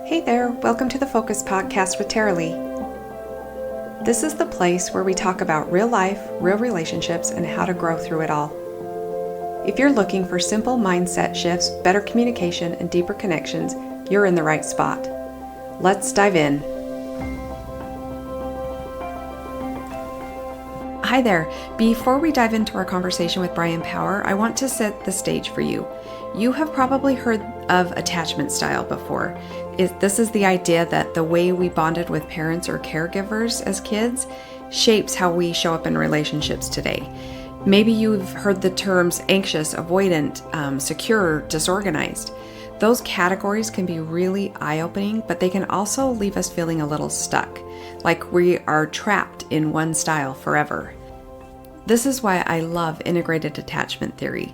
Hey there, welcome to the Focus Podcast with Tara Lee. This is the place where we talk about real life, real relationships, and how to grow through it all. If you're looking for simple mindset shifts, better communication, and deeper connections, you're in the right spot. Let's dive in. Hi there. Before we dive into our conversation with Brian Power, I want to set the stage for you. You have probably heard of attachment style before. This is the idea that the way we bonded with parents or caregivers as kids shapes how we show up in relationships today. Maybe you've heard the terms anxious, avoidant, secure, disorganized. Those categories can be really eye-opening, but they can also leave us feeling a little stuck, like we are trapped in one style forever. This is why I love integrated attachment theory.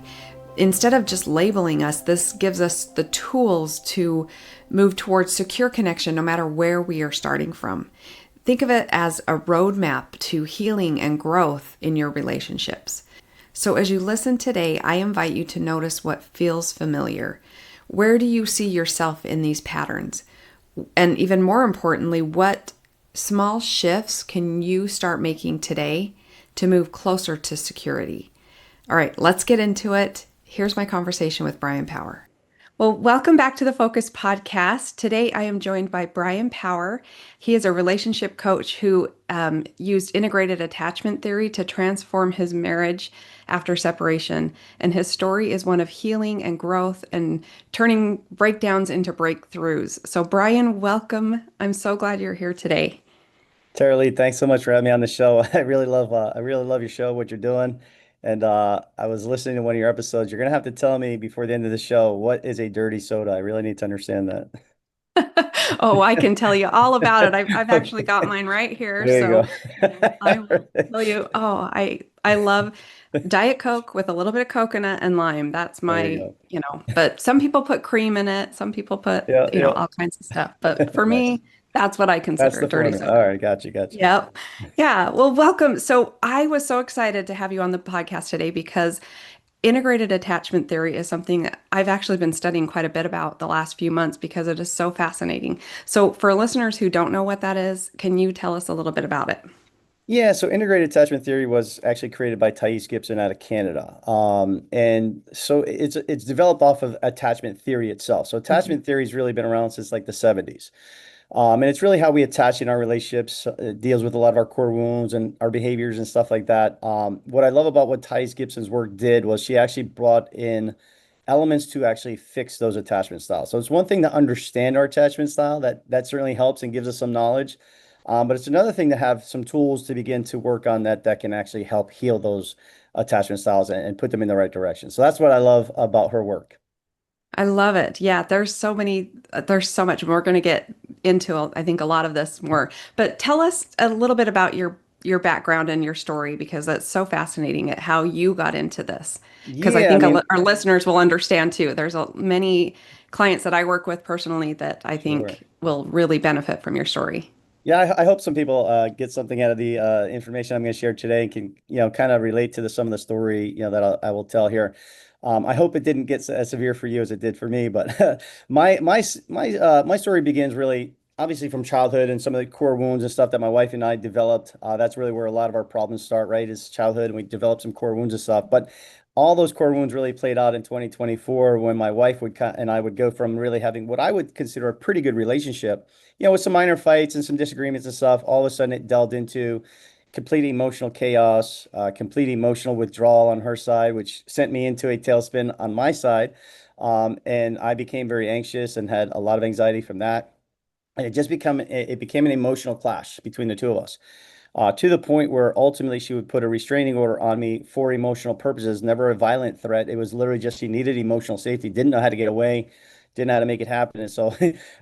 Instead of just labeling us, this gives us the tools to move towards secure connection no matter where we are starting from. Think of it as a roadmap to healing and growth in your relationships. So as you listen today, I invite you to notice what feels familiar. Where do you see yourself in these patterns? And even more importantly, what small shifts can you start making today to move closer to security? All right, let's get into it. Here's my conversation with Brian Power. Well, welcome back to the Focus Podcast. Today, I am joined by Brian Power. He is a relationship coach who used integrated attachment theory to transform his marriage after separation. And his story is one of healing and growth and turning breakdowns into breakthroughs. So, Brian, welcome. I'm so glad you're here today. Tara Lee, thanks so much for having me on the show. I really love your show, what you're doing. And I was listening to one of your episodes. You're gonna have to tell me before the end of the show, what is a dirty soda? I really need to understand that. Oh, I can tell you all about it. I've actually got mine right here. There you So I go. will tell you, I love Diet Coke with a little bit of coconut and lime. That's There you my, go. but some people put cream in it. Some people put, Yeah, yeah. all kinds of stuff. But for Nice. me, that's what I That's consider a the dirty formula. soda. All right, got you. Yep. Yeah. Well, welcome. So I was so excited to have you on the podcast today because integrated attachment theory is something I've actually been studying quite a bit about the last few months because it is so fascinating. So, for listeners who don't know what that is, can you tell us a little bit about it? Yeah, so integrated attachment theory was actually created by Thais Gibson out of Canada. And so it's developed off of attachment theory itself. So Mhm. attachment theory has really been around since like the 70s. And it's really how we attach in our relationships. It deals with a lot of our core wounds and our behaviors and stuff like that. What I love about what Thais Gibson's work did was she actually brought in elements to actually fix those attachment styles. So it's one thing to understand our attachment style, that certainly helps and gives us some knowledge. But it's another thing to have some tools to begin to work on that can actually help heal those attachment styles and put them in the right direction. So that's what I love about her work. I love it. Yeah, there's so much. We're going to get into, I think, a lot of this more. But tell us a little bit about your background and your story because that's so fascinating at how you got into this. Because I Yeah, I think mean, our listeners will understand too. There's many clients that I work with personally that I sure. think will really benefit from your story. Yeah, I hope some people get something out of the information I'm going to share today and can, kind of relate to some of the story, that I will tell here. I hope it didn't get as severe for you as it did for me, but my story begins really obviously from childhood and some of the core wounds and stuff that my wife and I developed. That's really where a lot of our problems start, right? Is childhood, and we developed some core wounds and stuff. But all those core wounds really played out in 2024 when my wife and I would go from really having what I would consider a pretty good relationship, with some minor fights and some disagreements and stuff. All of a sudden, it delved into complete emotional chaos, complete emotional withdrawal on her side, which sent me into a tailspin on my side. And I became very anxious and had a lot of anxiety from that. And it became an emotional clash between the two of us, to the point where ultimately she would put a restraining order on me for emotional purposes, never a violent threat. It was literally just she needed emotional safety, didn't know how to get away, didn't know how to make it happen. And so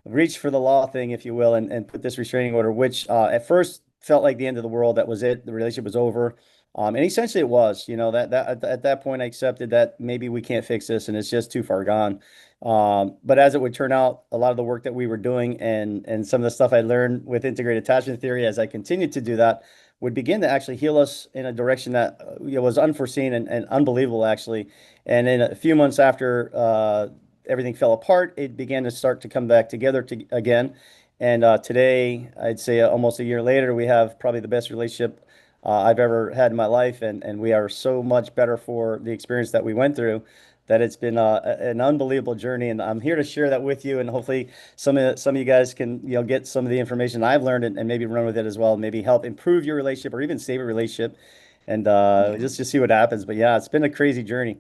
reached for the law thing, if you will, and put this restraining order, which at first felt like the end of the world. That was it. The relationship was over. And essentially it was, that at that point I accepted that maybe we can't fix this and it's just too far gone. But as it would turn out, a lot of the work that we were doing and some of the stuff I learned with integrated attachment theory as I continued to do that would begin to actually heal us in a direction that was unforeseen and unbelievable actually. And in a few months after everything fell apart, it began to start to come back together again. And today, I'd say almost a year later, we have probably the best relationship I've ever had in my life, and we are so much better for the experience that we went through. That it's been an unbelievable journey, and I'm here to share that with you. And hopefully, some of you guys can get some of the information I've learned and maybe run with it as well, and maybe help improve your relationship or even save a relationship, and Yeah. just see what happens. But yeah, it's been a crazy journey.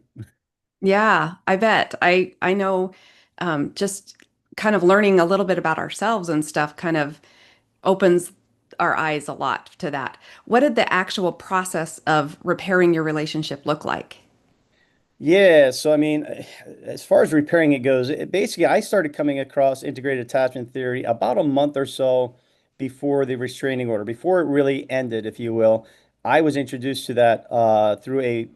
Yeah, I bet. I know just kind of learning a little bit about ourselves and stuff kind of opens our eyes a lot to that. What did the actual process of repairing your relationship look like? Yeah, so I mean, as far as repairing it goes, basically I started coming across integrated attachment theory about a month or so before the restraining order, before it really ended, if you will. I was introduced to that through a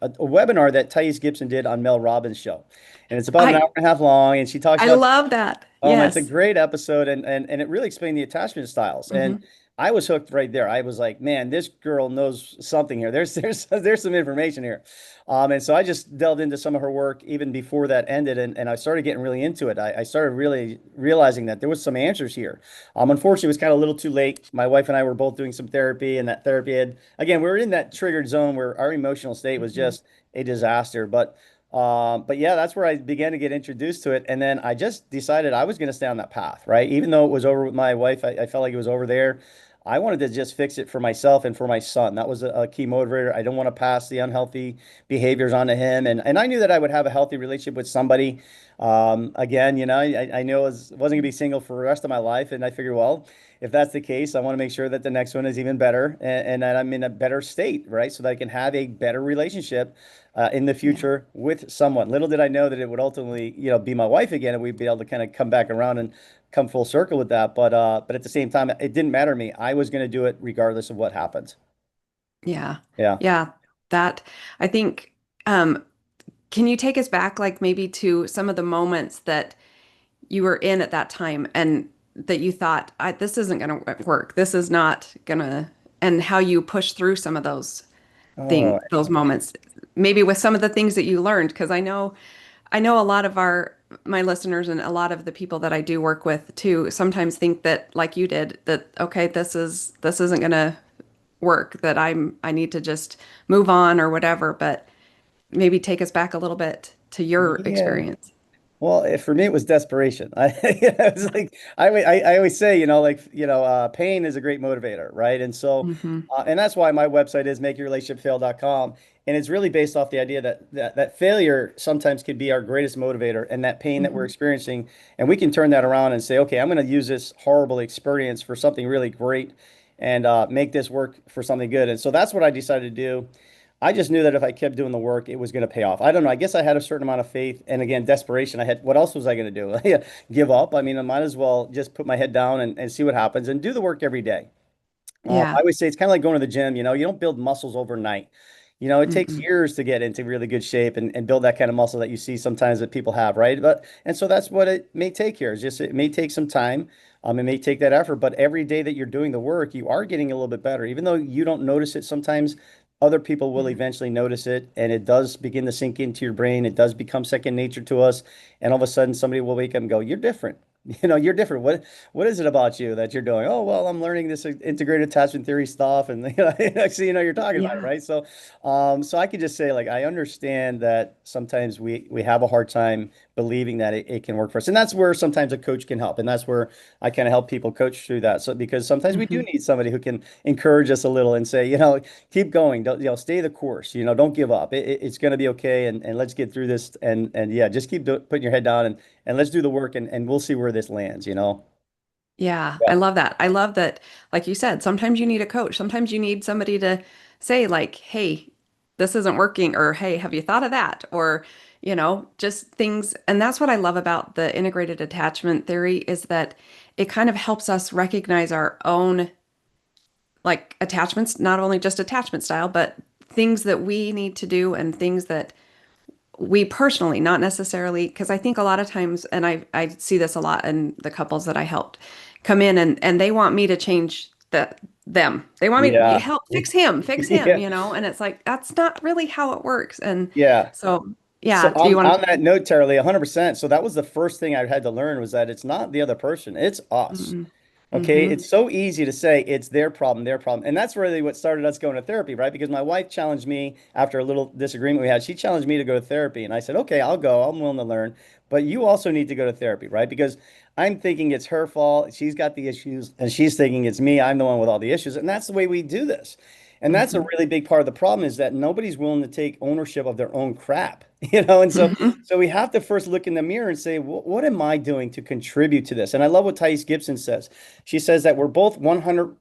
webinar that Thais Gibson did on Mel Robbins' show, and it's about an I hour and a half long, and she talks I about. love that. It's a Yes. great episode, and it really explained the attachment styles. And Hmm. I was hooked right there. I was like, man, this girl knows something here. There's some information here. And so I just delved into some of her work even before that ended, and I started getting really into it. I started really realizing that there was some answers here. Unfortunately, it was kind of a little too late. My wife and I were both doing some therapy, and that therapy had, again, we were in that triggered zone where our emotional state was Hmm. just a disaster. But yeah, that's where I began to get introduced to it. And then I just decided I was going to stay on that path, right? Even though it was over with my wife, I felt like it was over there. I wanted to just fix it for myself and for my son. That was a key motivator. I don't want to pass the unhealthy behaviors on to him. And I knew that I would have a healthy relationship with somebody. Again, I knew wasn't going to be single for the rest of my life. And I figured, well, if that's the case, I want to make sure that the next one is even better and that I'm in a better state, right? So that I can have a better relationship in the Yeah. future with someone. Little did I know that it would ultimately, be my wife again, and we'd be able to kind of come back around and come full circle with that. But at the same time, it didn't matter to me. I was going to do it regardless of what happens. Yeah. Yeah. Yeah. That I think um can you take us back like maybe to some of the moments that you were in at that time and that you thought this isn't going to work. This is not going to and how you push through some of Oh, those moments maybe with some of the things that you learned because I know a lot of our my listeners and a lot of the people that I do work with too sometimes think that like you did that okay this isn't going to work that I need to just move on or whatever but maybe take us back a little bit to your yeah. experience. Well, for me, it was desperation. I was like, I always say, like, pain is a great motivator, right? And so, Hmm. and that's why my website is makeyourrelationshipfail.com. And it's really based off the idea that failure sometimes can be our greatest motivator and that pain that we're Hmm. experiencing. And we can turn that around and say, okay, I'm going to use this horrible experience for something really great and make this work for something good. And so that's what I decided to do. I just knew that if I kept doing the work, it was going to pay off. I don't know. I guess I had a certain amount of faith, and again, desperation. What else was I going to do? Yeah, give up? I mean, I might as well just put my head down and see what happens and do the work every day. I Yeah. always say it's kind of like going to the gym. You don't build muscles overnight. It takes Mm-mm. years to get into really good shape and build that kind of muscle that you see sometimes that people have, right? And so that's what it may take here. Is just it may take some time. It may take that effort, but every day that you're doing the work, you are getting a little bit better. Even though you don't notice it sometimes, other people will Yeah. eventually notice it, and it does begin to sink into your brain. It does become second nature to us, and all of a sudden, somebody will wake up and go, "You're different." You're different. What is it about you that you're doing? Oh, well, I'm learning this integrated attachment theory stuff, and actually, you're talking about it, Yeah. right? So I could just say, like, I understand that sometimes we have a hard time believing that it can work for us, and that's where sometimes a coach can help, and that's where I kind of help people coach through that. So because sometimes we do Hmm. need somebody who can encourage us a little and say, keep going, don't stay the course, don't give up. It's going to be okay, and let's get through this, and yeah, just keep putting your head down and let's do the work and we'll see where this lands. Yeah, I Yeah. love that. I love that, like you said, sometimes you need a coach. Sometimes you need somebody to say, like, hey, this isn't working, or hey, have you thought of that? Or, just things. And that's what I love about the integrated attachment theory is that it kind of helps us recognize our own like attachments, not only just attachment style, but things that we need to do and things that we personally, not necessarily, because I think a lot of times, and I see this a lot in the couples that I helped come in and they want me to change them. They want me to Yeah. help fix him, Yeah. and it's like that's not really how it works. And Yeah. so So Yeah. Do you want on that note, Tara, 100%. So that was the first thing I had to learn was that it's not the other person, it's us. to? Okay, Mm-hmm. it's so easy to say it's their problem, their problem. And that's really what started us going to therapy, right? Because my wife challenged me after a little disagreement we had. She challenged me to go to therapy. And I said, okay, I'll go. I'm willing to learn. But you also need to go to therapy, right? Because I'm thinking it's her fault. She's got the issues, and she's thinking it's me. I'm the one with all the issues. And that's the way we do this. And that's a Mm-hmm. really big part of the problem is that nobody's willing to take ownership of their own crap, you know? And so Mm-hmm. so we have to first look in the mirror and say, what am I doing to contribute to this? And I love what Thais Gibson says. She says that we're both 100%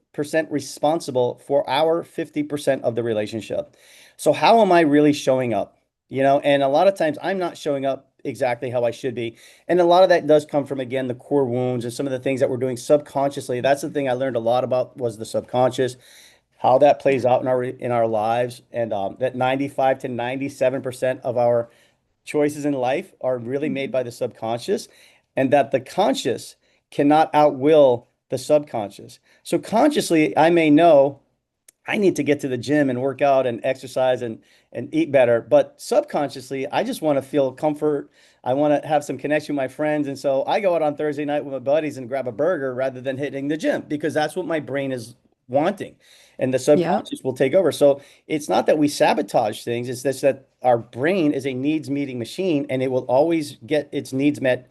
responsible for our 50% of the relationship. So how am I really showing up? You know, and a lot of times I'm not showing up exactly how I should be. And a lot of that does come from, again, the core wounds and some of the things that we're doing subconsciously. That's the thing I learned a lot about was the subconscious, how that plays out in our lives, and that 95 to 97% of our choices in life are really made by the subconscious, and that the conscious cannot outwill the subconscious. So consciously, I may know I need to get to the gym and work out and exercise and eat better, but subconsciously, I just want to feel comfort. I want to have some connection with my friends, and so I go out on Thursday night with my buddies and grab a burger rather than hitting the gym because that's what my brain is wanting, and the Yeah. subconscious will take over. So it's not that we sabotage things; it's just that our brain is a needs meeting machine, and it will always get its needs met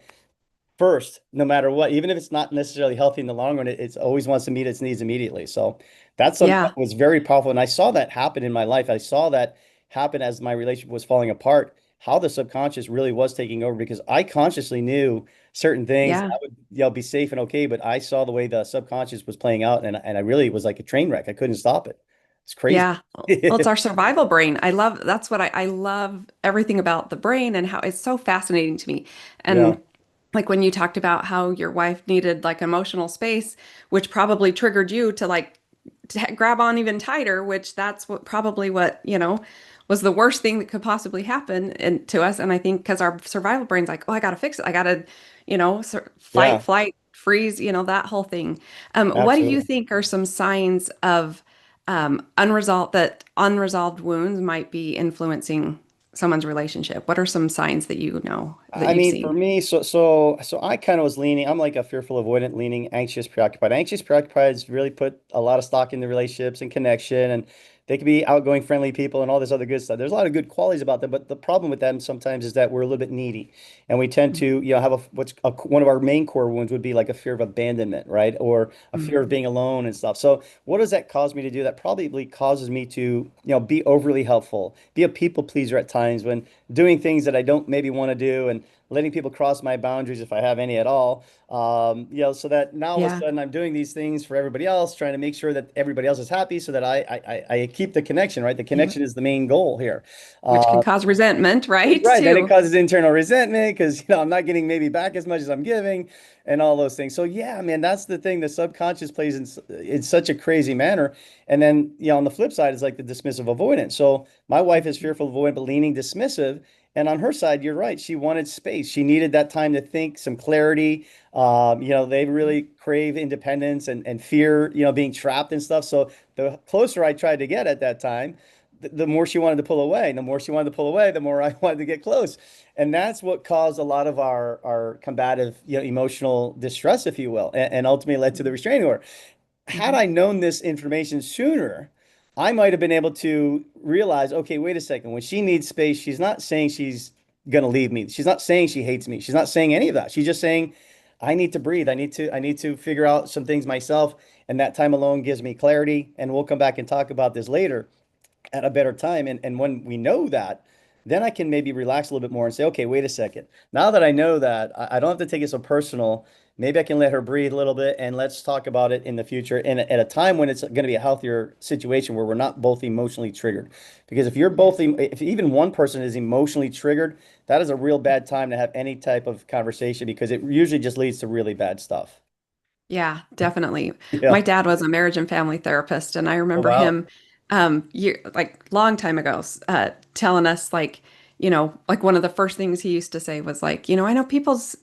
first, no matter what, even if it's not necessarily healthy in the long run, it always wants to meet its needs immediately. So that's something that Yeah. was very powerful. And I saw that happen in my life. I saw that happen as my relationship was falling apart, how the subconscious really was taking over because I consciously knew certain things Yeah. I would, be safe and okay, but I saw the way the subconscious was playing out and I really was like a train wreck. I couldn't stop it. It's crazy. Yeah. Well, it's our survival brain. That's what I love everything about the brain and how it's so fascinating to me. Yeah. And like when you talked about how your wife needed like emotional space, which probably triggered you to like to grab on even tighter, which that's what probably what, was the worst thing that could possibly happen and to us. And I think because our survival brain's like, oh, I gotta fix it. I gotta, fight, Yeah, flight, freeze, that whole thing. What do you absolutely. think are some signs of unresolved wounds might be influencing someone's relationship? What are some signs that you know that I you've mean, for seen? me, so I kind of was leaning. I'm like a fearful avoidant, leaning anxious, preoccupied. Anxious, preoccupied really put a lot of stock into relationships and connection, and they could be outgoing, friendly people, and all this other good stuff. There's a lot of good qualities about them, but the problem with them sometimes is that we're a little bit needy, and we tend to, have one of our main core wounds would be like a fear of abandonment, right, or a fear of Mhm. being alone and stuff. So, what does that cause me to do? That probably causes me to, be overly helpful, be a people pleaser at times when doing things that I don't maybe want to do and letting people cross my boundaries if I have any at all. So that now all of a Yeah, sudden I'm doing these things for everybody else, trying to make sure that everybody else is happy so that I keep the connection, right? The yeah. connection is the main goal here. Which can Uh, cause resentment, right? Right. Then it Too. causes internal resentment because, I'm not getting maybe back as much as I'm giving and all those things. So yeah, man, that's the thing. The subconscious plays in such a crazy manner. And then, on the flip side is like the dismissive avoidance. So my wife is fearful avoidant, but leaning dismissive. And on her side, you're right. She wanted space. She needed that time to think, some clarity. They really crave independence and fear, being trapped and stuff. So the closer I tried to get at that time, the more she wanted to pull away. And the more she wanted to pull away, the more I wanted to get close. And that's what caused a lot of our combative, emotional distress, if you will, and ultimately led to the restraining order. Had Mhm. I known this information sooner, I might have been able to realize, okay, wait a second. When she needs space, she's not saying she's going to leave me. She's not saying she hates me. She's not saying any of that. She's just saying, I need to breathe. I need to figure out some things myself. And that time alone gives me clarity. And we'll come back and talk about this later at a better time. And when we know that, then I can maybe relax a little bit more and say, okay, wait a second. Now that I know that, I don't have to take it so personal. Maybe I can let her breathe a little bit and let's talk about it in the future and at a time when it's going to be a healthier situation where we're not both emotionally triggered. Because if you're Yeah. both, if even one person is emotionally triggered, that is a real bad time to have any type of conversation because it usually just leads to really bad stuff. Yeah, definitely. Yeah. My dad was a marriage and family therapist, and I Oh, remember wow. him, like long time ago, telling us like, like one of the first things he used to say was like, I know people's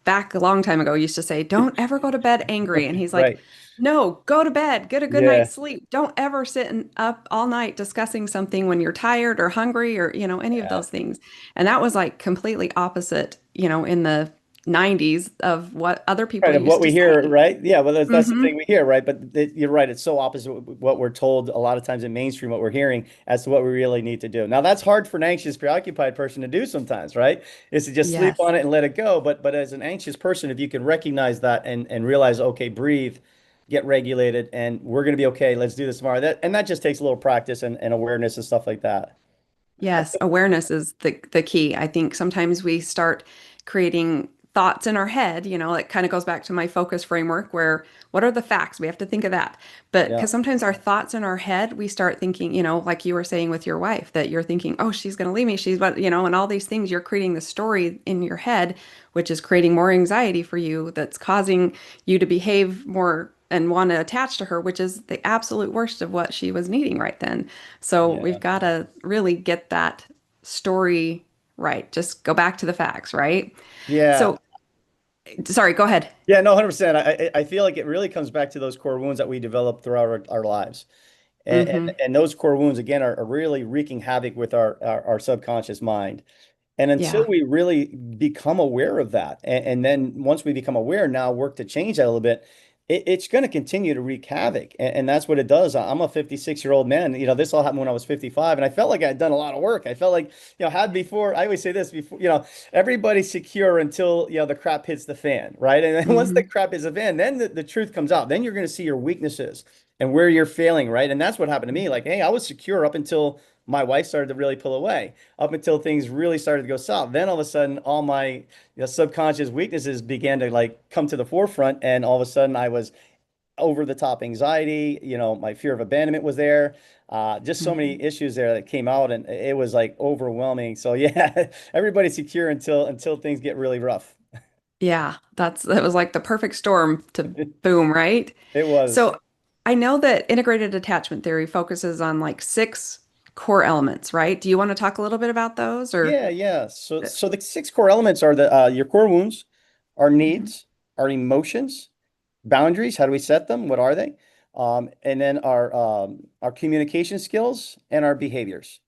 back a long time ago used to say, "Don't ever go to bed angry." And he's like, Right. "No, go to bed, get a good Yeah. night's sleep. Don't ever sit up all night discussing something when you're tired or hungry or, any of Yeah. those things." And that was like completely opposite, in the 90s of what other people Right, of what used to we hear, say. right? Yeah, well, that's the Hmm. thing we hear, right? But you're right, it's so opposite what we're told a lot of times in mainstream, what we're hearing as to what we really need to do. Now, that's hard for an anxious, preoccupied person to do sometimes, right? Is to just sleep Yes. on it and let it go. But as an anxious person, if you can recognize that and realize, okay, breathe, get regulated, and we're going to be okay. Let's do this tomorrow. That just takes a little practice and awareness and stuff like that. Yes, awareness is the key. I think sometimes we start creating thoughts in our head, it kind of goes back to my focus framework where what are the facts? We have to think of that. But Yeah. because sometimes our thoughts in our head, we start thinking, like you were saying with your wife, that you're thinking, oh, she's going to leave me. She's what, and all these things, you're creating the story in your head, which is creating more anxiety for you, that's causing you to behave more and want to attach to her, which is the absolute worst of what she was needing right then. So we've Yeah. got to really get that story right. Just go back to the facts, right? Yeah. So, sorry, go ahead. Yeah, no, 100%. I feel like it really comes back to those core wounds that we develop throughout our lives. Hmm. And those core wounds, again, are really wreaking havoc with our subconscious mind. And until Yeah. we really become aware of that, and then once we become aware, now work to change that a little bit, it's going to continue to wreak havoc. And that's what it does. I'm a 56-year-old man. This all happened when I was 55, and I felt like I had done a lot of work. I felt like, had before, I always say this before, everybody's secure until, the crap hits the fan, right? And then once the Hmm. crap hits the fan, then the truth comes out. Then you're going to see your weaknesses and where you're failing, right? And that's what happened to me. Like, hey, I was secure up until my wife started to really pull away, up until things really started to go south. Then all of a sudden, all my subconscious weaknesses began to like come to the forefront, and all of a sudden, I was over the top anxiety. My fear of abandonment was there. Just so many Hmm. issues there that came out, and it was like overwhelming. So yeah, everybody's secure until things get really rough. Yeah, that was like the perfect storm to boom, right? It was. So I know that integrated attachment theory focuses on like six core elements, right? Do you want to talk a little bit about those or? Yeah, yeah. So the six core elements are the your core wounds, our Mhm. needs, our emotions, boundaries. How do we set them? What are they? And then our communication skills and our behaviors.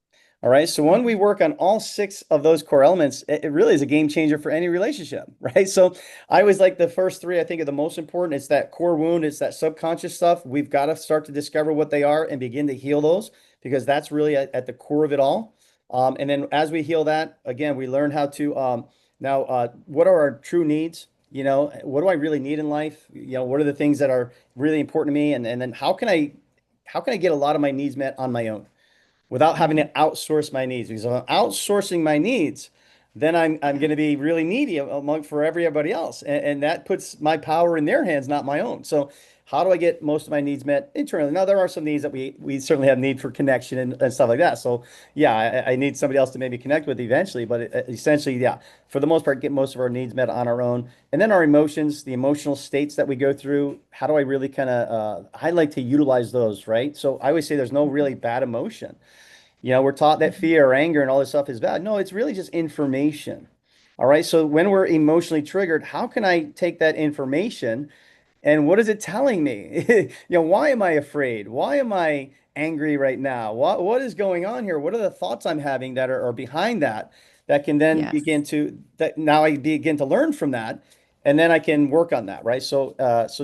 All right. So when we Mhm. work on all six of those core elements, it really is a game changer for any relationship, right? So I always like the first three. I think are the most important. It's that core wound. It's that subconscious stuff. We've got to start to discover what they are and begin to heal those because that's really at the core of it all. And then as we heal that, again, we learn how to now what are our true needs? What do I really need in life? What are the things that are really important to me? And then how can I get a lot of my needs met on my own without having to Mhm. outsource my needs? Because if I'm outsourcing my needs, then I'm Yeah. going to be really needy among for everybody else, and that puts my power in their hands, not my own. So how do I get most of my needs met internally? Now there are some needs that we certainly have need for connection and stuff like that. So yeah, I need somebody else to maybe connect with eventually, but essentially, yeah, for the most part, get most of our needs met on our own. And then our emotions, the emotional states that we go through, how do I really kind of I like to utilize those, right? So I always say there's no Mhm. really bad emotion. We're taught that Mhm. fear or anger and all this stuff is bad. No, it's really just information. All right. So when we're emotionally triggered, how can I take that information and what is it telling me? Why am I afraid? Why am I angry right now? What is going on here? What are the thoughts I'm having that are behind that can then begin Yes. to that now I begin to learn from that and then I can work on that, right? So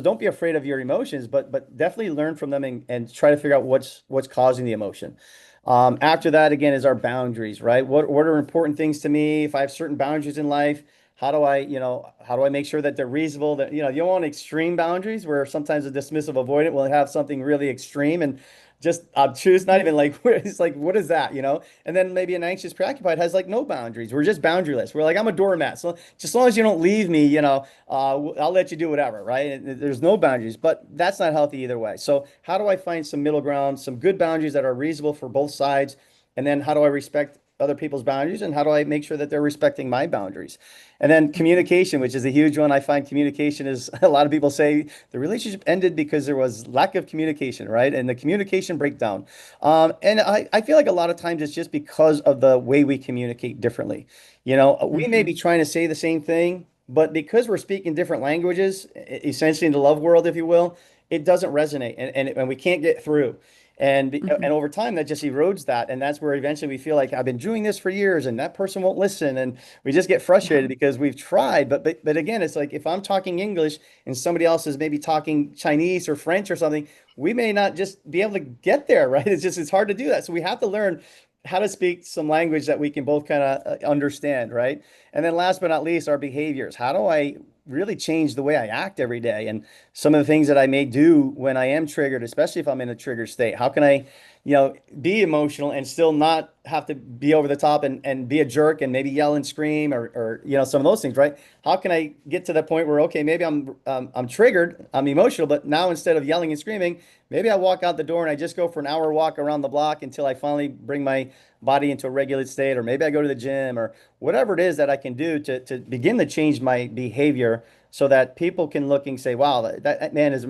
don't be afraid of your emotions, but definitely learn from them and try to figure out what's causing the emotion. After that, again, is our boundaries, right? What are important things to me? If I have certain boundaries in life, how do I make sure that they're reasonable? That, you don't want extreme boundaries where sometimes a dismissive avoidant will have something really extreme and just obtuse, not even like, it's like, what is that, And then maybe an anxious preoccupied has like no boundaries. We're just boundaryless. We're like, I'm a doormat. So just as long as you don't leave me, I'll let you do whatever, right? And there's no boundaries, but that's not healthy either way. So how do I find some middle ground, some good boundaries that are reasonable for both sides? And then how do I respect other people's boundaries and how do I make sure that they're respecting my boundaries? And then Mhm. communication, which is a huge one. I find communication is a lot of people say the relationship ended because there was lack of communication, right? And the communication breakdown. And I feel like a lot of times it's just because of the way we communicate differently. We may be Mhm. trying to say the same thing, But because we're speaking different languages, essentially in the love world, if you will, it doesn't resonate, and we can't get through. And Mhm. over time, that just erodes that, and that's where eventually we feel like I've been doing this for years, and that person won't listen, and we just get Yeah. frustrated because we've tried. But again, it's like if I'm talking English and somebody else is maybe talking Chinese or French or something, we may not just be able to get there, right? It's hard to do that. So we have to learn how to speak some language that we can both kind of understand, right? And then last but not least, our behaviors. How do I really change the way I act every day? And some of the things that I may do when I am triggered, especially if I'm in a triggered state. How can I, be emotional and still not have to be over the top and be a jerk and maybe yell and scream or some of those things, right? How can I get to the point where, okay, maybe I'm triggered, I'm emotional, but now instead of yelling and screaming, maybe I walk out the door and I just go for an hour walk around the block until I finally bring my body into a regulated state, or maybe I go to the gym or whatever it is that I can do to begin to change my behavior so that people can look and say, wow, that man is,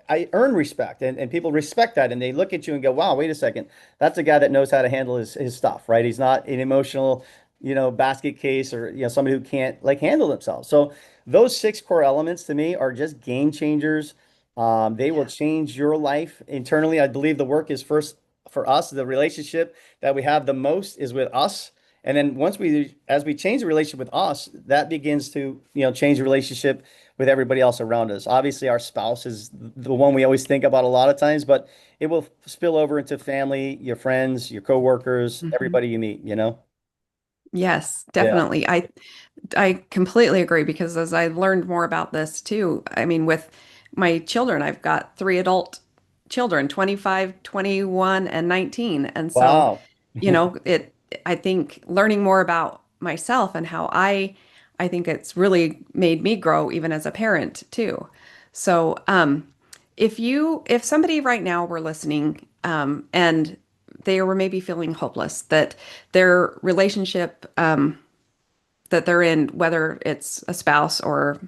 I earn respect, and people respect that. And they look at you and go, wow, wait a second. That's a guy that knows how to handle his stuff, right? He's not an emotional, basket case, or, somebody who can't like handle themselves. So those six core elements to me are just game changers. They will Yeah. change your life internally. I believe the work is first for us. The relationship that we have the most is with us. And then as we change the relationship with us, that begins to, change the relationship with everybody else around us. Obviously, our spouse is the one we always think about a lot of times, but it will spill over into family, your friends, your coworkers, Mhm. everybody you meet. Yes, Yeah. definitely. I completely agree because as I learned more about this too, I mean, with my children, I've got three adult children, 25, 21, and 19. And so, Wow. I think learning more about myself and how I think it's really made me grow even as a parent too. So, if somebody right now were listening, and they were maybe feeling hopeless, that their relationship, that they're in, whether it's a spouse or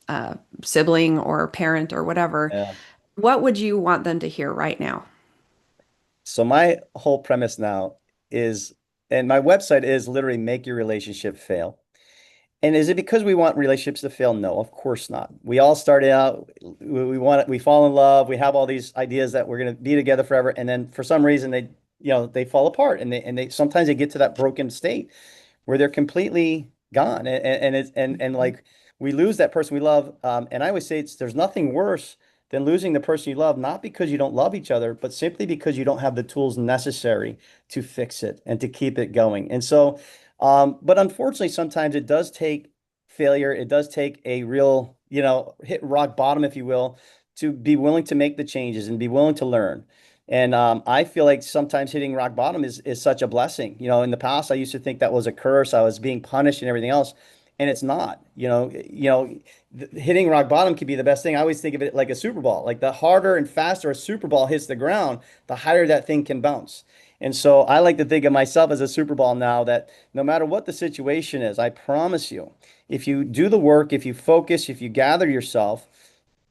a sibling or parent or whatever, Yeah. what would you want them to hear right now? So my whole premise now is, and my website is literally make your relationship fail. And is it because we want relationships to fail? No, of course not. We all started out, we fall in love, we have all these ideas that we're going to be together forever, and then for some reason they fall apart, and they sometimes they get to that broken state where they're completely gone, and like we lose that person we love. And I always say there's nothing worse than losing the person you love, not because you don't love each other, but simply because you don't have the tools necessary to fix it and to keep it going. And so, but unfortunately, sometimes it does take failure. It does take a real, hit rock bottom, if you will, to be willing to make the changes and be willing to learn. And I feel like sometimes hitting rock bottom is such a blessing. In the past, I used to think that was a curse. I was being punished and everything else, and it's not. Hitting rock bottom could be the best thing. I always think of it like a Super Ball. Like the harder and faster a Super Ball hits the ground, the higher that thing can bounce. And so I like to think of myself as a Super Ball now, that no matter what the situation is, I promise you, if you do the work, if you focus, if you gather yourself,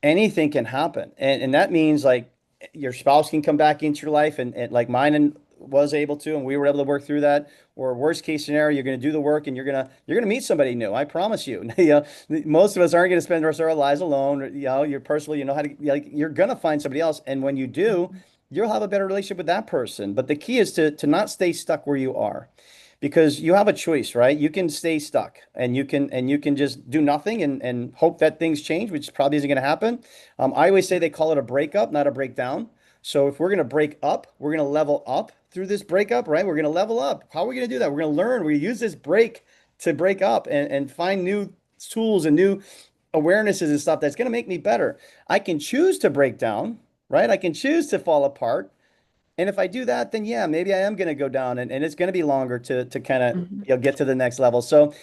anything can happen. And that means like your spouse can come back into your life, and like mine and was able to, and we were able to work through that. Or worst case scenario, you're going to do the work and you're going to meet somebody new. I promise you. Most of us aren't going to spend the rest of our lives alone. You're personally, how to, like, you're going to find somebody else. And when you do, you'll have a better relationship with that person. But the key is to not stay stuck where you are, because you have a choice, right? You can stay stuck, and you can just do nothing and hope that things change, which probably isn't going to happen. I always say they call it a breakup, not a breakdown. So if we're going to break up, we're going to level up through this breakup, right? We're going to level up. How are we going to do that? We're going to learn. We use this break to break up and find new tools and new awarenesses and stuff that's going to make me better. I can choose to break down, right? I can choose to fall apart. And if I do that, then yeah, maybe I am going to go down, and it's going to be longer to kind of Mhm. get to the next level. So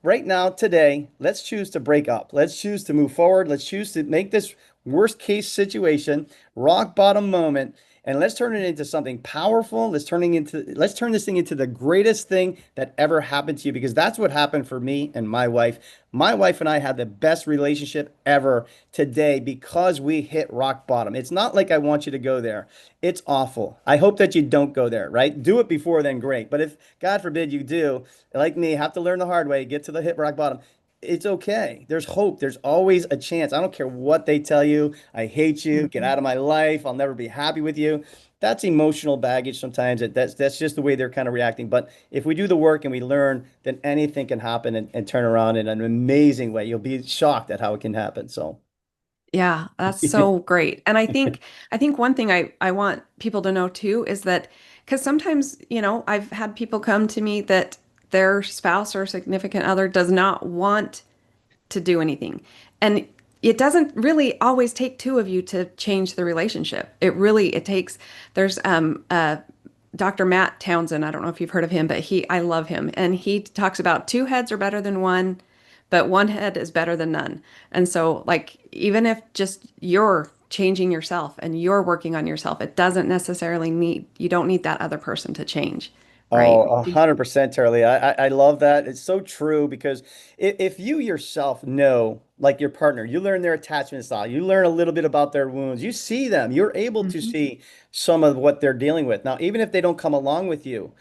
right now, today, let's choose to break up. Let's choose to move forward. Let's choose to make this worst case situation, rock bottom moment, and let's turn it into something powerful. Let's turn this thing into the greatest thing that ever happened to you, because that's what happened for me and my wife. My wife and I had the best relationship ever today because we hit rock bottom. It's not like I want you to go there. It's awful. I hope that you don't go there, right? Do it before then, great. But if God forbid you do, like me, have to learn the hard way, get to the hit rock bottom. it's okay. There's hope. There's always a chance. I don't care what they tell you. I hate you. Get Mhm. out of my life. I'll never be happy with you. That's emotional baggage sometimes. That's just the way they're kind of reacting. But if we do the work and we learn, then anything can happen and turn around in an amazing way. You'll be shocked at how it can happen. So, Yeah, that's so great. And I think one thing I want people to know too is that because sometimes, I've had people come to me that their spouse or significant other does not want to do anything. And it doesn't really always take two of you to change the relationship. It takes there's Dr. Matt Townsend. I don't know if you've heard of him, but I love him. And he talks about two heads are better than one, but one head is better than none. And so, like, even if just you're changing yourself and you're working on yourself, it doesn't necessarily you don't need that other person to change, oh, right? 100%, Charlie. I love that. It's so true because if you yourself know, like your partner, you learn their attachment style, you learn a little bit about their wounds, you see them, you're able to Mhm. see some of what they're dealing with. Now, even if they don't come along with you,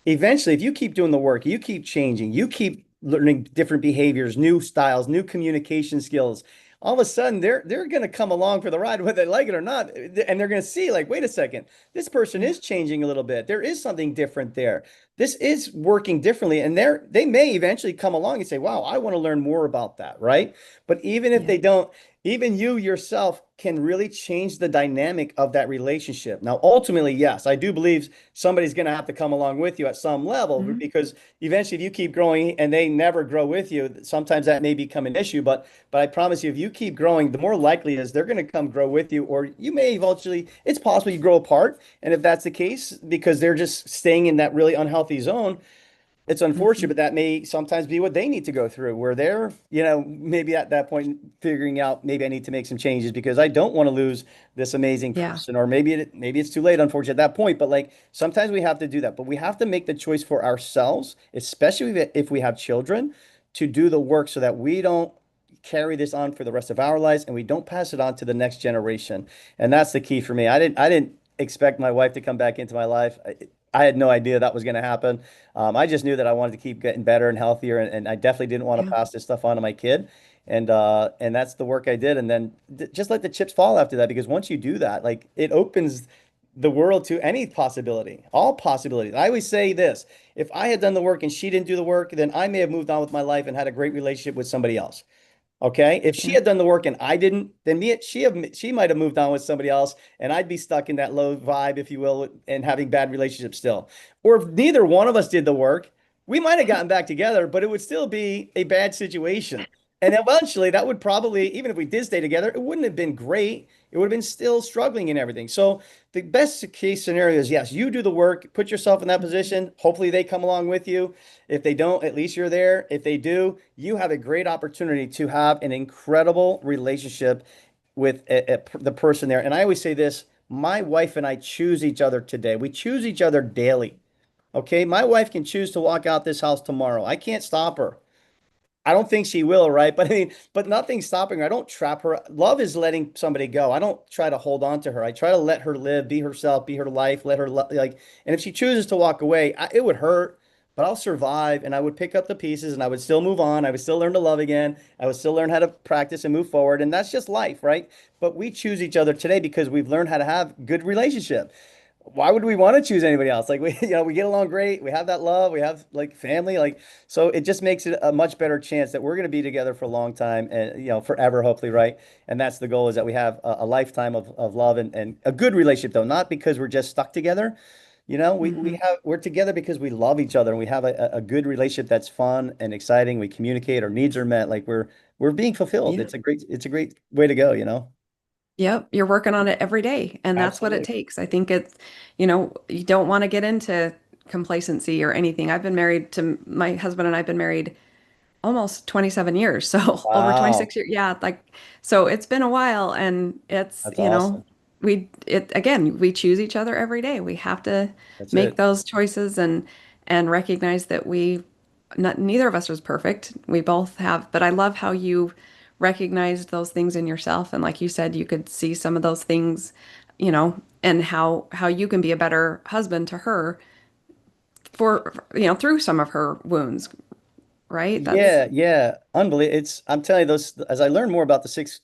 eventually, if you keep doing the work, you keep changing, you keep learning different behaviors, new styles, new communication skills. All of a sudden, they're going to come along for the ride, whether they like it or not, and they're going to see, like, wait a second, this person Yeah. is changing a little bit. There is something different there. This is working differently, and they may eventually come along and say, "Wow, I want to learn more about that." Right? But even if Yeah. they don't, even you yourself can really change the dynamic of that relationship. Now, ultimately, yes, I do believe somebody's going to have to come along with you at some level Mhm. because eventually if you keep growing and they never grow with you, sometimes that may become an issue. But I promise you, if you keep growing, the more likely is they're going to come grow with you, or you may eventually, it's possible you grow apart. And if that's the case, because they're just staying in that really unhealthy zone, it's unfortunate, Mhm. but that may sometimes be what they need to go through, where they're, maybe at that point figuring out maybe I need to make some changes because I don't want to lose this amazing Yeah. person, or maybe it's too late, unfortunately, at that point. But like sometimes we have to do that, but we have to make the choice for ourselves, especially if we have children, to do the work so that we don't carry this on for the rest of our lives and we don't pass it on to the next generation. And that's the key for me. I didn't expect my wife to come back into my life. I had no idea that was going to happen. I just knew that I wanted to keep getting better and healthier, and I definitely didn't want to Yeah. pass this stuff on to my kid. And that's the work I did. And then just let the chips fall after that, because once you do that, like it opens the world to any possibility, all possibilities. I always say this: if I had done the work and she didn't do the work, then I may have moved on with my life and had a great relationship with somebody else. Okay. If she Yeah. had done the work and I didn't, then she might have moved on with somebody else, and I'd be stuck in that low vibe, if you will, and having bad relationships still. Or if neither one of us did the work, we might have gotten back together, but it would still be a bad situation. And eventually that would probably, even if we did stay together, it wouldn't have been great. It would have been still struggling and everything. So the best case scenario is yes, you do the work, put yourself in that Mhm. position. Hopefully they come along with you. If they don't, at least you're there. If they do, you have a great opportunity to have an incredible relationship with the person there. And I always say this: my wife and I choose each other today. We choose each other daily. Okay. My wife can choose to walk out this house tomorrow. I can't stop her. I don't think she will, right? But I mean, but nothing's stopping her. I don't trap her. Love is letting somebody go. I don't try to hold on to her. I try to let her live, be herself, be her life, let her like. And if she chooses to walk away, it would hurt, but I'll survive, and I would pick up the pieces, and I would still move on. I would still learn to love again. I would still learn how to practice and move forward, and that's just life, right? But we choose each other today because we've learned how to have good relationship. Why would we want to choose anybody else? Like we, we get along great. We have that love. We have like family. Like so, it just makes it a much better chance that we're going to be together for a long time and forever, hopefully, right? And that's the goal, is that we have a lifetime of love and a good relationship, though, not because we're just stuck together. Mhm. We're together because we love each other and we have a good relationship that's fun and exciting. We communicate, our needs are met. Like we're being fulfilled. Yeah. It's a great way to go. Yep, you're working on it every day, and that's what it Absolutely. takes. I think you don't want to get into complacency or anything. I've been married to my husband and I've been married almost 27 years. So over Wow. 26 years. Yeah, like so it's been a while and That's awesome. we choose each other every day. We have to That's make it. those choices and recognize that neither of us was perfect. We both have, but I love how you recognized those things in yourself and like you said you could see some of those things, and how you can be a better husband to her for through some of her wounds, right? That's Yeah, yeah, unbelievable. I'm telling you, those as I learn more about the six,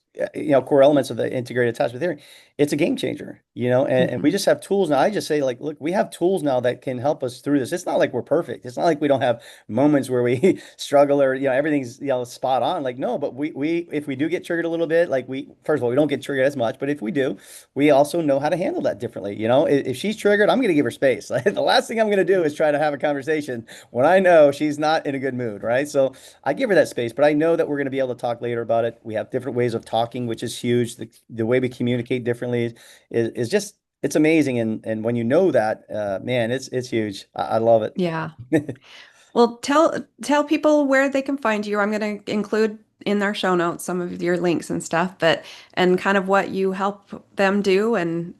core elements of the integrated attachment theory, it's a game changer, and we Mhm. just have tools now. I just say, like, look, we have tools now that can help us through this. It's not like we're perfect. It's not like we don't have moments where we struggle or, everything's, spot on. Like, no, but if we do get triggered a little bit, like first of all, we don't get triggered as much, but if we do, we also know how to handle that differently. If she's triggered, I'm going to give her space. Like, the last thing I'm going to do is try to have a conversation when I know she's not in a good mood, right? So I give her that space, but I know that we're going to be able to talk later about it. We have different ways of talking, which is huge. The way we communicate differently is just it's amazing. And when you know that, man, it's huge. I love yeah. it. Well, tell people where they can find you. I'm going to include in our show notes some of your links and stuff, but and kind of what you help them do and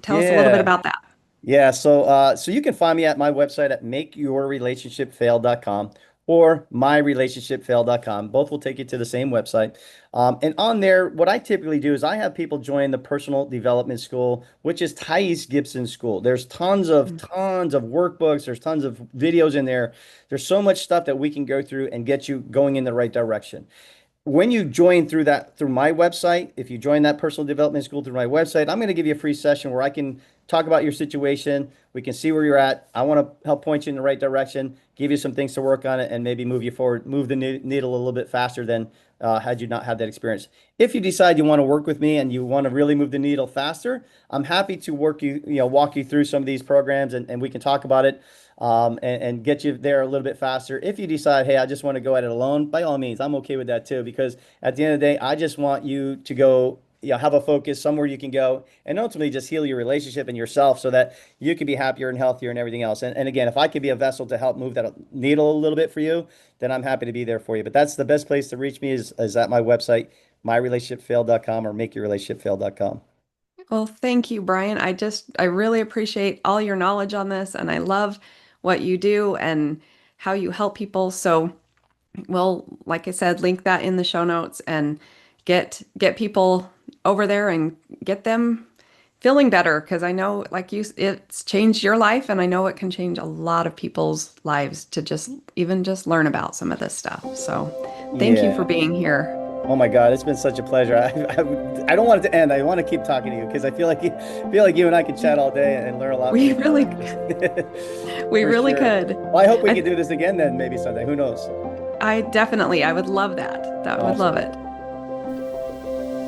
tell us a little bit Yeah. about that. Yeah, so you can find me at my website at makeyourrelationshipfail.com or myrelationshipfail.com. Both will take you to the same website. And on there, what I typically do is I have people join the personal development school, which is Thais Gibson School. There's tons of workbooks, there's tons of videos in there. There's so much stuff that we can go through and get you going in the right direction. When you join through my website, if you join that personal development school through my website, I'm going to give you a free session where I can talk about your situation. We can see where you're at. I want to help point you in the right direction, give you some things to work on it, and maybe move you forward, move the needle a little bit faster than had you not had that experience. If you decide you want to work with me and you want to really move the needle faster, I'm happy to walk you through some of these programs and we can talk about it and get you there a little bit faster. If you decide, hey, I just want to go at it alone, by all means, I'm okay with that too, because at the end of the day, I just want you to go, have a focus somewhere you can go and ultimately just heal your relationship and yourself so that you can be happier and healthier and everything else. And again, if I could be a vessel to help move that needle a little bit for you, then I'm happy to be there for you. But that's the best place to reach me is at my website, myrelationshipfail.com or makeyourrelationshipfail.com. Well, thank you, Brian. I really appreciate all your knowledge on this, and I love what you do and how you help people. So we'll, like I said, link that in the show notes and get people over there and get them feeling better because I know, like it's changed your life, and I know it can change a lot of people's lives to just learn about some of this stuff. So thank you for Yeah. being here. Oh my God, it's been such a pleasure. I don't want it to end. I want to keep talking to you because I feel like you and I could chat all day and learn a lot from We each really, other. we For really sure. could. Well, I hope we I, can do this again then, maybe someday. Who knows? I would love that. That would love Awesome. it.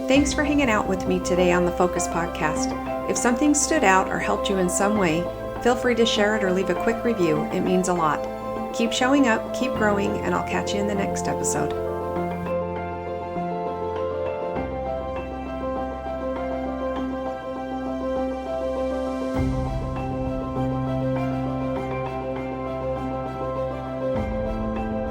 Thanks for hanging out with me today on the Focus Podcast. If something stood out or helped you in some way, feel free to share it or leave a quick review. It means a lot. Keep showing up, keep growing, and I'll catch you in the next episode.